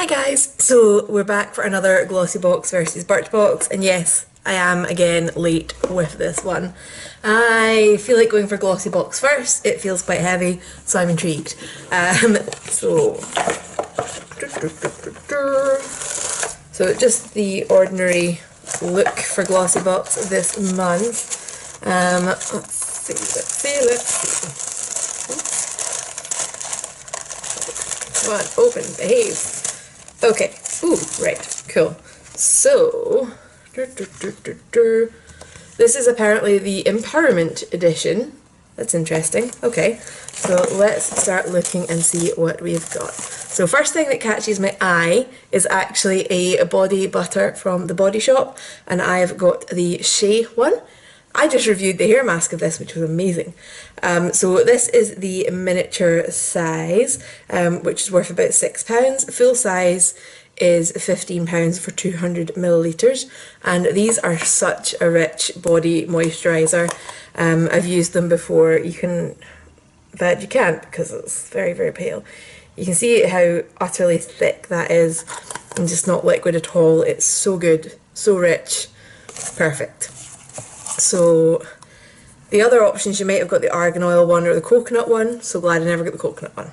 Hi guys! So we're back for another Glossybox versus Birchbox, and yes, I am again late with this one. I feel like going for Glossybox first. It feels quite heavy, so I'm intrigued. So just the ordinary look for Glossybox this month. Let's see. Come on, open, behave. Okay, ooh, right, cool. So, this is apparently the Empowerment Edition. That's interesting. Okay, so let's start looking and see what we've got. So first thing that catches my eye is actually a body butter from the Body Shop, and I've got the Shea one. I just reviewed the hair mask of this, which was amazing. So this is the miniature size, which is worth about £6. Full size is £15 for 200 millilitres, and these are such a rich body moisturiser. I've used them before. You can't because it's very, very pale. You can see how utterly thick that is and just not liquid at all. It's so good, so rich, perfect. So the other options, you might have got the argan oil one or the coconut one, so glad I never got the coconut one.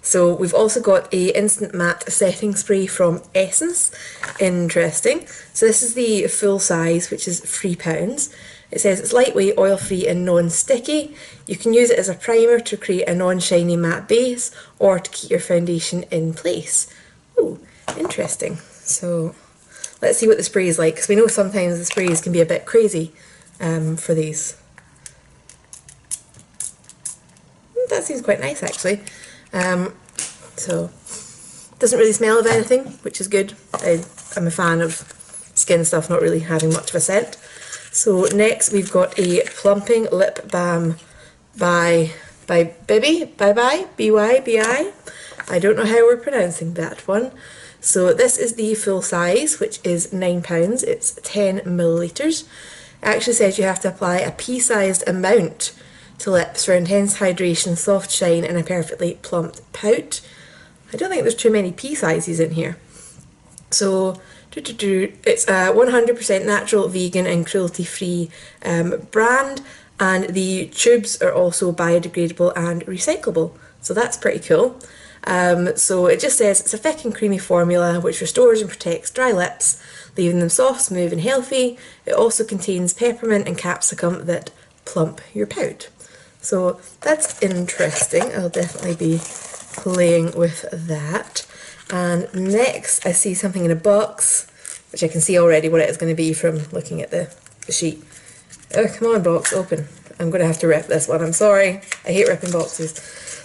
So we've also got a instant matte setting spray from Essence. Interesting. So this is the full size, which is £3. It says it's lightweight, oil-free and non-sticky. You can use it as a primer to create a non-shiny matte base or to keep your foundation in place. Ooh, interesting. So let's see what the spray is like, because we know sometimes the sprays can be a bit crazy for these. That seems quite nice actually. So doesn't really smell of anything, which is good. I'm a fan of skin stuff not really having much of a scent. So next we've got a plumping lip balm by Bibi, B-Y-B-I. I don't know how we're pronouncing that one. So this is the full size, which is £9. It's 10 millilitres. It actually says you have to apply a pea-sized amount to lips for intense hydration, soft shine and a perfectly plumped pout. I don't think there's too many pea sizes in here. So it's a 100% natural, vegan and cruelty-free brand, and the tubes are also biodegradable and recyclable. So that's pretty cool. So it just says it's a thick and creamy formula which restores and protects dry lips, leaving them soft, smooth and healthy. It also contains peppermint and capsicum that plump your pout. So that's interesting. I'll definitely be playing with that. And next I see something in a box, which I can see already what it is going to be from looking at the sheet. Oh, come on box, open. I'm going to have to rip this one, I'm sorry. I hate ripping boxes.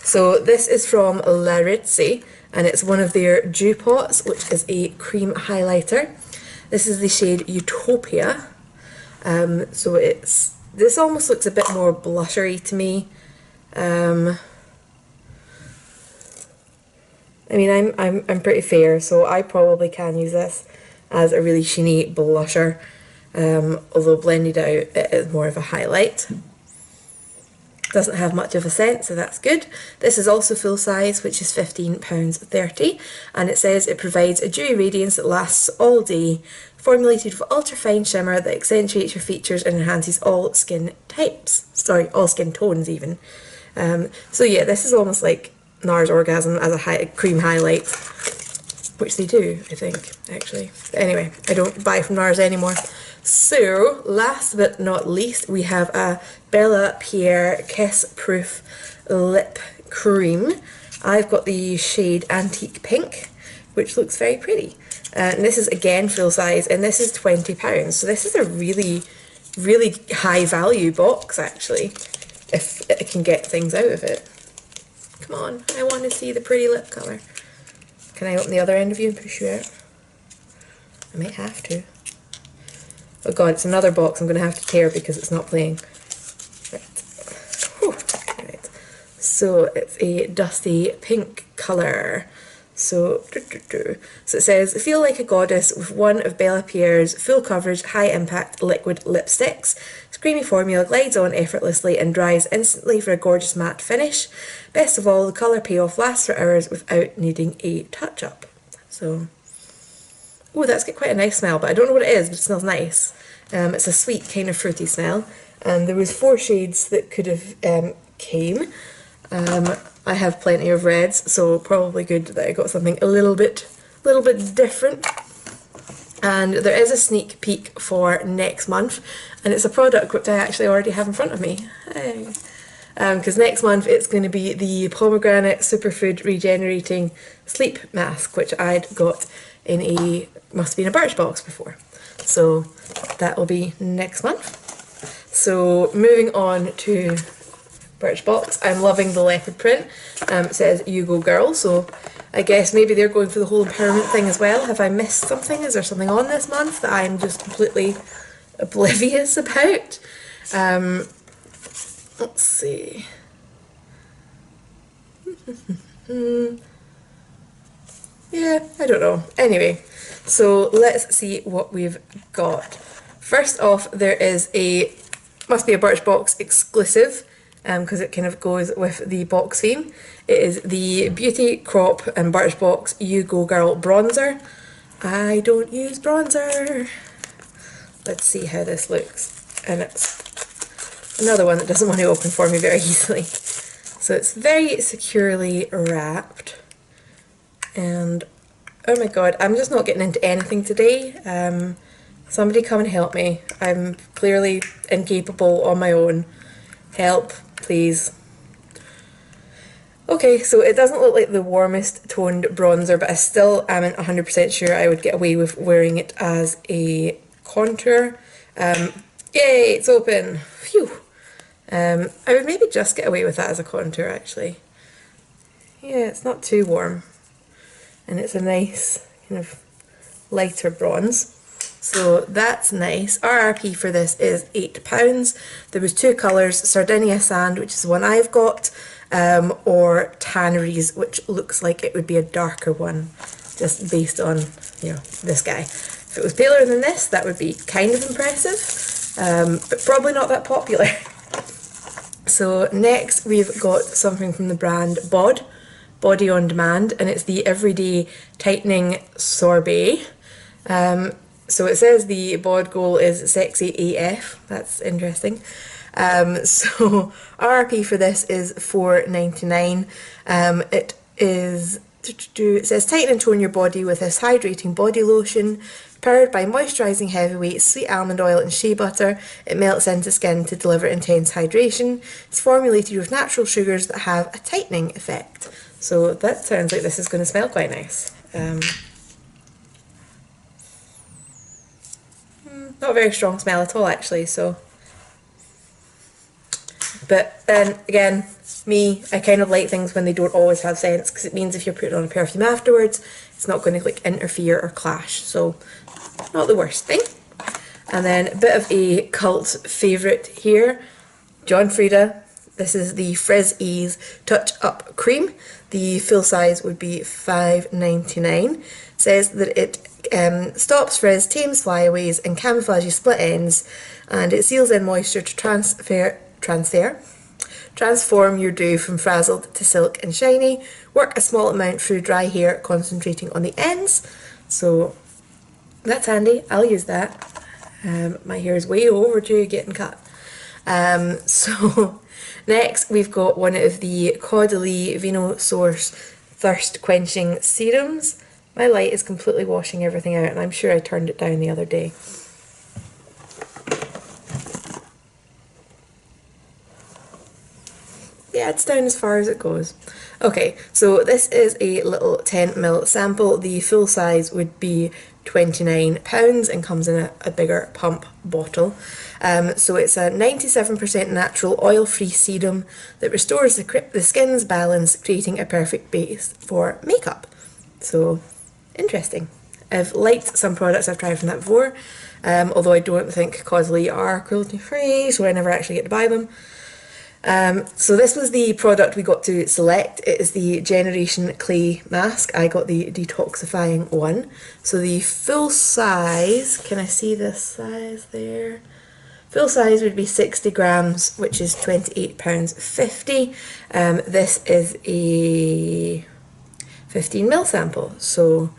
So this is from La Rizzi, and it's one of their Dew Pots, which is a cream highlighter. This is the shade Utopia. So this almost looks a bit more blushery to me. I mean, I'm pretty fair, so I probably can use this as a really sheeny blusher. Although blended out, it is more of a highlight. Doesn't have much of a scent, so that's good. This is also full size, which is £15.30, and it says it provides a dewy radiance that lasts all day, formulated with ultra fine shimmer that accentuates your features and enhances all skin types. Sorry, all skin tones even. So yeah, this is almost like NARS Orgasm as a cream highlight, which they do, I think, actually. But anyway, I don't buy from NARS anymore. So, last but not least, we have a Bella Pierre Kiss Proof Lip Cream. I've got the shade Antique Pink, which looks very pretty. And this is again full size, and this is £20. So this is a really, really high value box actually, if I can get things out of it. Come on, I want to see the pretty lip colour. Can I open the other end of you and push you out? I might have to. Oh god, it's another box I'm going to have to tear because it's not playing. Right. Whew. Right. So it's a dusty pink colour. So it says, feel like a goddess with one of Bella Pierre's full coverage, high impact liquid lipsticks. Its creamy formula glides on effortlessly and dries instantly for a gorgeous matte finish. Best of all, the colour payoff lasts for hours without needing a touch up. So, oh, that's got quite a nice smell, but I don't know what it is, but it smells nice. It's a sweet kind of fruity smell, and there was 4 shades that could have came. I have plenty of reds, so probably good that I got something a little bit different. And there is a sneak peek for next month, and it's a product which I actually already have in front of me. Hey. Because next month it's going to be the pomegranate superfood regenerating sleep mask, which I'd got in a, must have been a Birchbox before. So that will be next month. So moving on to Birchbox, I'm loving the leopard print. It says "You Go Girl," so I guess maybe they're going for the whole empowerment thing as well. Have I missed something? Is there something on this month that I'm just completely oblivious about? Let's see. Yeah, I don't know. Anyway, so let's see what we've got. First off, there is a, must be a Birchbox exclusive, because it kind of goes with the box theme. It is the Beauty Crop and Birchbox You Go Girl bronzer. I don't use bronzer. Let's see how this looks. And it's another one that doesn't want to open for me very easily. So it's very securely wrapped. And oh my god, I'm just not getting into anything today. Somebody come and help me. I'm clearly incapable on my own. Help, please. Okay, so it doesn't look like the warmest toned bronzer, but I still am 100% sure I would get away with wearing it as a contour. Yay, it's open. Phew. I would maybe just get away with that as a contour, actually. Yeah, it's not too warm. And it's a nice kind of lighter bronze. So that's nice. RRP for this is £8. There was 2 colours, Sardinia Sand, which is the one I've got, or Tanneries, which looks like it would be a darker one, just based on, you know, this guy. If it was paler than this, that would be kind of impressive, but probably not that popular. So next we've got something from the brand Body on Demand, and it's the Everyday Tightening Sorbet. So it says the bod goal is sexy AF. That's interesting. So RRP for this is £4.99. It says tighten and tone your body with this hydrating body lotion. Powered by moisturising heavyweight sweet almond oil and shea butter, it melts into skin to deliver intense hydration. It's formulated with natural sugars that have a tightening effect. So that sounds like this is going to smell quite nice. Not a very strong smell at all, actually, so. But then again, me, I kind of like things when they don't always have scents, because it means if you're putting on a perfume afterwards, it's not going to like interfere or clash, so not the worst thing. And then a bit of a cult favourite here, John Frieda. This is the Frizz Ease Touch Up Cream. The full size would be £5.99. Says that it stops frizz, tames flyaways and camouflages split ends, and it seals in moisture to transform your dew from frazzled to silk and shiny. Work a small amount through dry hair, concentrating on the ends. So that's handy, I'll use that. My hair is way overdue getting cut. So next we've got one of the Caudalie Vino Source Thirst Quenching Serums. My light is completely washing everything out, and I'm sure I turned it down the other day. Yeah, it's down as far as it goes. Okay, so this is a little 10ml sample. The full size would be £29 and comes in a bigger pump bottle. So it's a 97% natural oil-free serum that restores the skin's balance, creating a perfect base for makeup. So interesting. I've liked some products I've tried from that before, although I don't think Caudalie are cruelty-free, so I never actually get to buy them. So this was the product we got to select. It is the Generation Clay Mask. I got the detoxifying one. So the full size, can I see the size there? Full size would be 60 grams, which is £28.50. This is a 15ml sample, so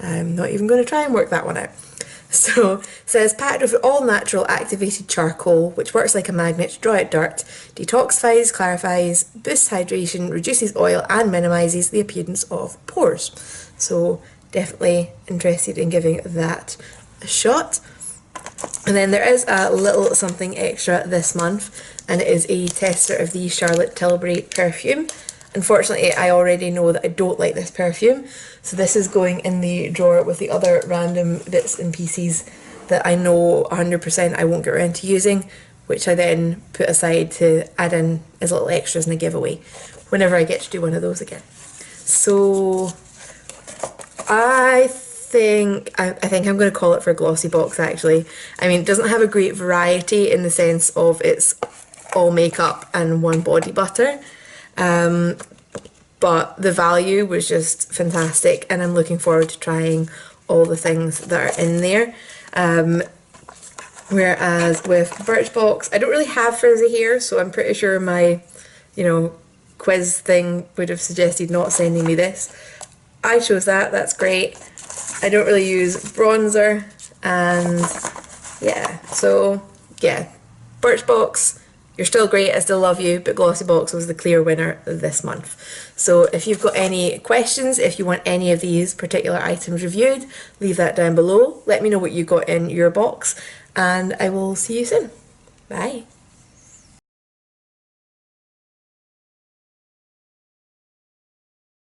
I'm not even going to try and work that one out. So it says packed with all natural activated charcoal, which works like a magnet to draw out dirt, detoxifies, clarifies, boosts hydration, reduces oil and minimises the appearance of pores. So definitely interested in giving that a shot. And then there is a little something extra this month, and it is a tester of the Charlotte Tilbury perfume. Unfortunately, I already know that I don't like this perfume, so this is going in the drawer with the other random bits and pieces that I know 100% I won't get around to using, which I then put aside to add in as little extras in a giveaway whenever I get to do one of those again. So I think I'm going to call it for Glossybox actually. I mean, it doesn't have a great variety in the sense of it's all makeup and one body butter. But the value was just fantastic, and I'm looking forward to trying all the things that are in there. Whereas with Birchbox, I don't really have frizzy hair, so I'm pretty sure my, quiz thing would have suggested not sending me this. I chose that, that's great. I don't really use bronzer, and yeah, so yeah, Birchbox, you're still great, I still love you, but Glossybox was the clear winner this month. So if you've got any questions, if you want any of these particular items reviewed, leave that down below. Let me know what you got in your box, and I will see you soon. Bye.